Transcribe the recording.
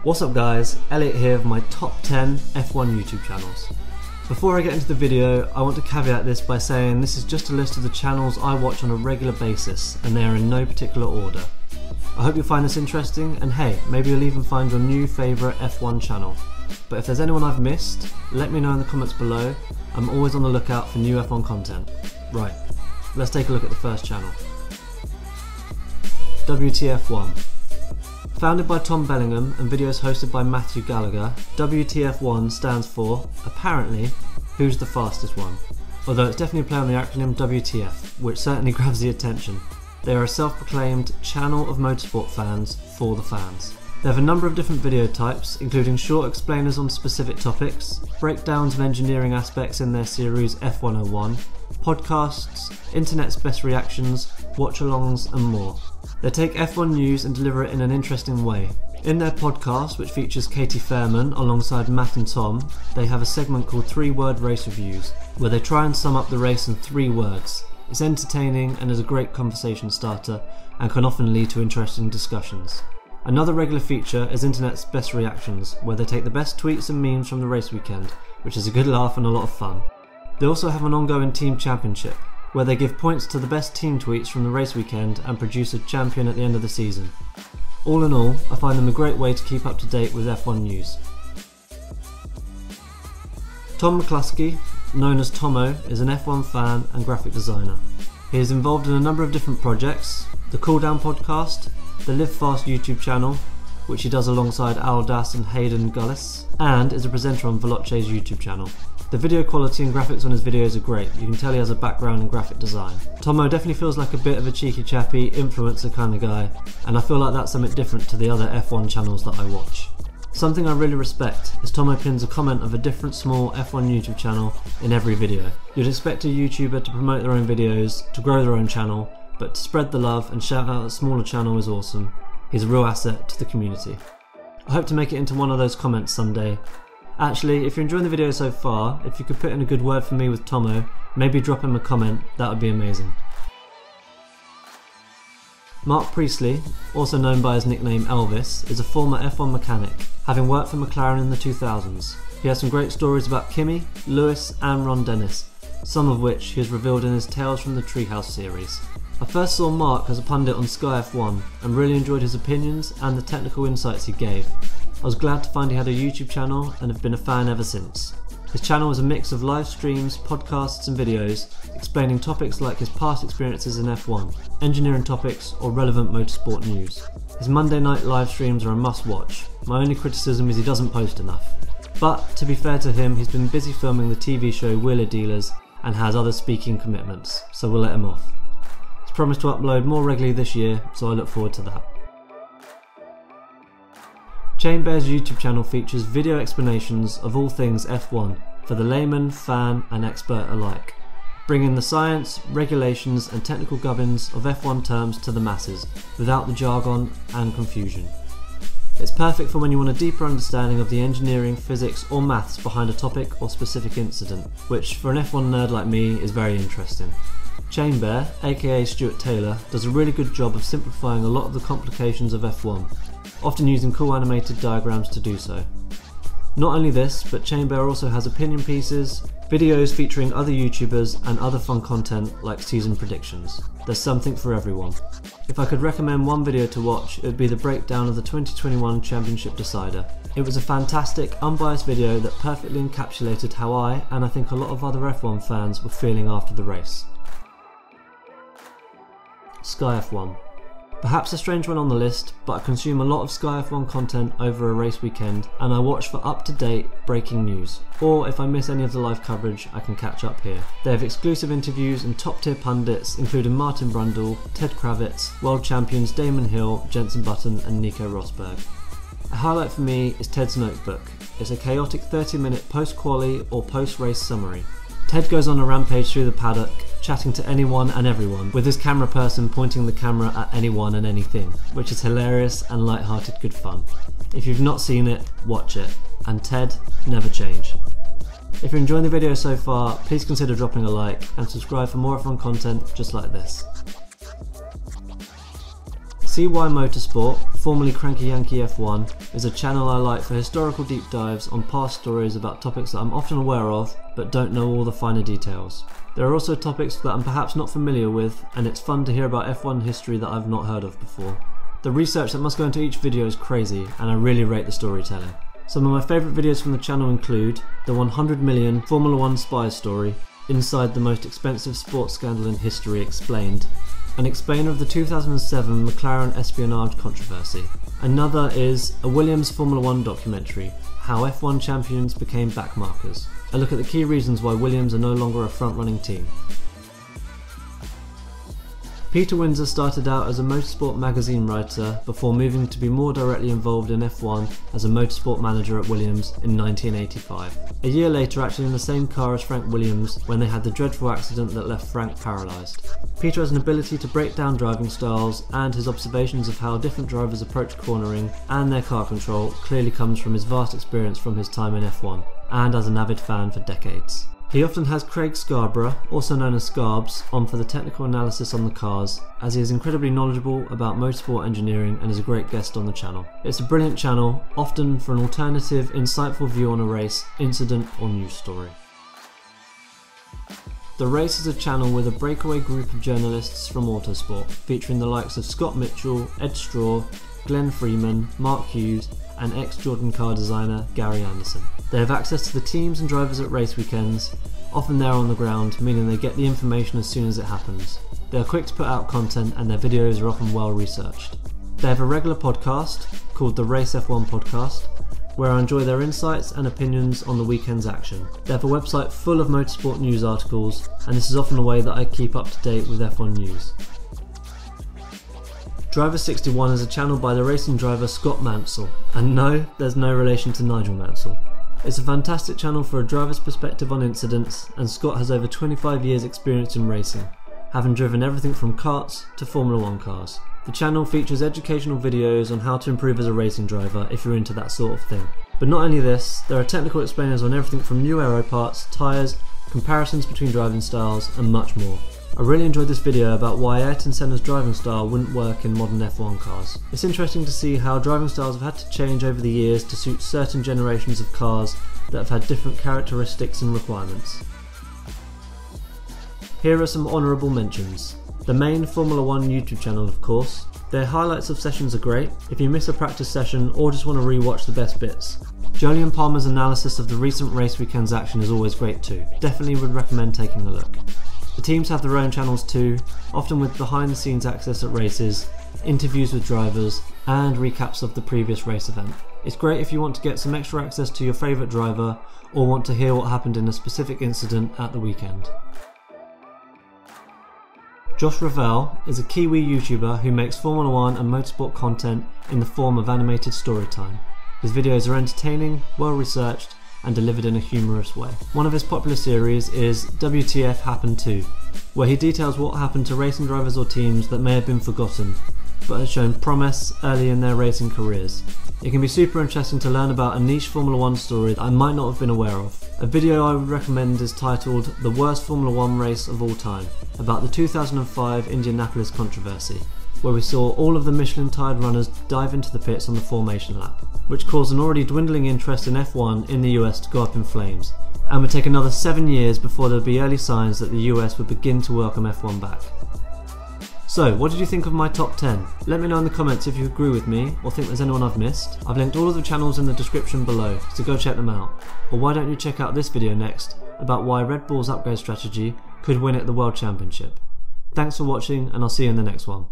What's up guys, Elliot here with my top 10 F1 YouTube channels. Before I get into the video, I want to caveat this by saying this is just a list of the channels I watch on a regular basis and they are in no particular order. I hope you'll find this interesting and hey, maybe you'll even find your new favourite F1 channel. But if there's anyone I've missed, let me know in the comments below. I'm always on the lookout for new F1 content. Right, let's take a look at the first channel. WTF1. Founded by Tom Bellingham and videos hosted by Matthew Gallagher, WTF1 stands for, apparently, Who's the Fastest One? Although it's definitely a play on the acronym WTF, which certainly grabs the attention. They are a self-proclaimed channel of motorsport fans for the fans. They have a number of different video types, including short explainers on specific topics, breakdowns of engineering aspects in their series F101, podcasts, internet's best reactions, watch-alongs and more. They take F1 news and deliver it in an interesting way. In their podcast, which features Katie Fairman alongside Matt and Tom, they have a segment called 3-Word Race Reviews, where they try and sum up the race in 3 words. It's entertaining and is a great conversation starter and can often lead to interesting discussions. Another regular feature is Internet's Best Reactions, where they take the best tweets and memes from the race weekend, which is a good laugh and a lot of fun. They also have an ongoing team championship, where they give points to the best team tweets from the race weekend and produce a champion at the end of the season. All in all, I find them a great way to keep up to date with F1 news. Tom McCluskey, known as Tommo, is an F1 fan and graphic designer. He is involved in a number of different projects: the Cool Down podcast, the Live Fast YouTube channel, which he does alongside Al Das and Hayden Gullis, and is a presenter on Veloce's YouTube channel. The video quality and graphics on his videos are great. You can tell he has a background in graphic design. Tommo definitely feels like a bit of a cheeky chappy influencer kind of guy, and I feel like that's something different to the other F1 channels that I watch. Something I really respect is Tommo pins a comment of a different small F1 YouTube channel in every video. You'd expect a YouTuber to promote their own videos, to grow their own channel, but to spread the love and shout out a smaller channel is awesome. He's a real asset to the community. I hope to make it into one of those comments someday. Actually, if you're enjoying the video so far, if you could put in a good word for me with Tommo, maybe drop him a comment, that would be amazing. Mark Priestley, also known by his nickname Elvis, is a former F1 mechanic, having worked for McLaren in the 2000s. He has some great stories about Kimi, Lewis and Ron Dennis, some of which he has revealed in his Tales from the Treehouse series. I first saw Mark as a pundit on Sky F1 and really enjoyed his opinions and the technical insights he gave. I was glad to find he had a YouTube channel and have been a fan ever since. His channel is a mix of live streams, podcasts and videos explaining topics like his past experiences in F1, engineering topics or relevant motorsport news. His Monday night live streams are a must watch. My only criticism is he doesn't post enough. But to be fair to him, he's been busy filming the TV show Wheeler Dealers and has other speaking commitments, so we'll let him off. He's promised to upload more regularly this year, so I look forward to that. Chainbear's YouTube channel features video explanations of all things F1 for the layman, fan and expert alike, bringing the science, regulations and technical gubbins of F1 terms to the masses without the jargon and confusion. It's perfect for when you want a deeper understanding of the engineering, physics or maths behind a topic or specific incident, which for an F1 nerd like me is very interesting. Chainbear, aka Stuart Taylor, does a really good job of simplifying a lot of the complications of F1, often using cool animated diagrams to do so. Not only this, but Chainbear also has opinion pieces, videos featuring other YouTubers and other fun content like season predictions. There's something for everyone. If I could recommend one video to watch, it would be the breakdown of the 2021 Championship Decider. It was a fantastic, unbiased video that perfectly encapsulated how I, and I think a lot of other F1 fans, were feeling after the race. Sky F1. Perhaps a strange one on the list, but I consume a lot of Sky F1 content over a race weekend and I watch for up-to-date breaking news, or if I miss any of the live coverage I can catch up here. They have exclusive interviews and top-tier pundits including Martin Brundle, Ted Kravitz, world champions Damon Hill, Jenson Button and Nico Rosberg. A highlight for me is Ted's notebook. It's a chaotic 30-minute post-quali or post-race summary. Ted goes on a rampage through the paddock, chatting to anyone and everyone, with his camera person pointing the camera at anyone and anything, which is hilarious and light-hearted good fun. If you've not seen it, watch it, and Ted, never change. If you're enjoying the video so far, please consider dropping a like and subscribe for more F1 content just like this. CY Motorsport, formerly Cranky Yankee F1, is a channel I like for historical deep dives on past stories about topics that I'm often aware of, but don't know all the finer details. There are also topics that I'm perhaps not familiar with, and it's fun to hear about F1 history that I've not heard of before. The research that must go into each video is crazy, and I really rate the storytelling. Some of my favourite videos from the channel include the 100 million Formula 1 spy story, Inside the most expensive sports scandal in history explained, an explainer of the 2007 McLaren espionage controversy. Another is a Williams Formula 1 documentary, How F1 Champions Became Backmarkers, a look at the key reasons why Williams are no longer a front-running team. Peter Windsor started out as a motorsport magazine writer before moving to be more directly involved in F1 as a motorsport manager at Williams in 1985. A year later, actually in the same car as Frank Williams when they had the dreadful accident that left Frank paralysed. Peter has an ability to break down driving styles, and his observations of how different drivers approach cornering and their car control clearly comes from his vast experience from his time in F1, and as an avid fan for decades. He often has Craig Scarborough, also known as Scarbs, on for the technical analysis on the cars, as he is incredibly knowledgeable about motorsport engineering and is a great guest on the channel. It's a brilliant channel, often for an alternative, insightful view on a race, incident or news story. The Race is a channel with a breakaway group of journalists from Autosport, featuring the likes of Scott Mitchell, Ed Straw, Glenn Freeman, Mark Hughes, and ex-Jordan car designer Gary Anderson. They have access to the teams and drivers at race weekends, often there on the ground, meaning they get the information as soon as it happens. They are quick to put out content and their videos are often well researched. They have a regular podcast called the Race F1 Podcast, where I enjoy their insights and opinions on the weekend's action. They have a website full of motorsport news articles, and this is often a way that I keep up to date with F1 news. Driver 61 is a channel by the racing driver Scott Mansell, and no, there's no relation to Nigel Mansell. It's a fantastic channel for a driver's perspective on incidents, and Scott has over 25 years experience in racing, having driven everything from karts to Formula 1 cars. The channel features educational videos on how to improve as a racing driver if you're into that sort of thing. But not only this, there are technical explainers on everything from new aero parts, tyres, comparisons between driving styles, and much more. I really enjoyed this video about why Ayrton Senna's driving style wouldn't work in modern F1 cars. It's interesting to see how driving styles have had to change over the years to suit certain generations of cars that have had different characteristics and requirements. Here are some honourable mentions. The main Formula 1 YouTube channel, of course. Their highlights of sessions are great if you miss a practice session or just want to re-watch the best bits. Jolyon Palmer's analysis of the recent race weekend's action is always great too. Definitely would recommend taking a look. The teams have their own channels too, often with behind the scenes access at races, interviews with drivers, and recaps of the previous race event. It's great if you want to get some extra access to your favourite driver or want to hear what happened in a specific incident at the weekend. Josh Ravel is a Kiwi YouTuber who makes Formula 1 and motorsport content in the form of animated story time. His videos are entertaining, well researched, and delivered in a humorous way. One of his popular series is WTF Happened To, where he details what happened to racing drivers or teams that may have been forgotten, but has shown promise early in their racing careers. It can be super interesting to learn about a niche Formula 1 story that I might not have been aware of. A video I would recommend is titled The Worst Formula 1 Race of All Time, about the 2005 Indianapolis controversy, where we saw all of the Michelin-tired runners dive into the pits on the formation lap, which caused an already dwindling interest in F1 in the US to go up in flames, and would take another 7 years before there would be early signs that the US would begin to welcome F1 back. So, what did you think of my top 10? Let me know in the comments if you agree with me or think there's anyone I've missed. I've linked all of the channels in the description below, so go check them out. Or why don't you check out this video next about why Red Bull's upgrade strategy could win at the World Championship. Thanks for watching, and I'll see you in the next one.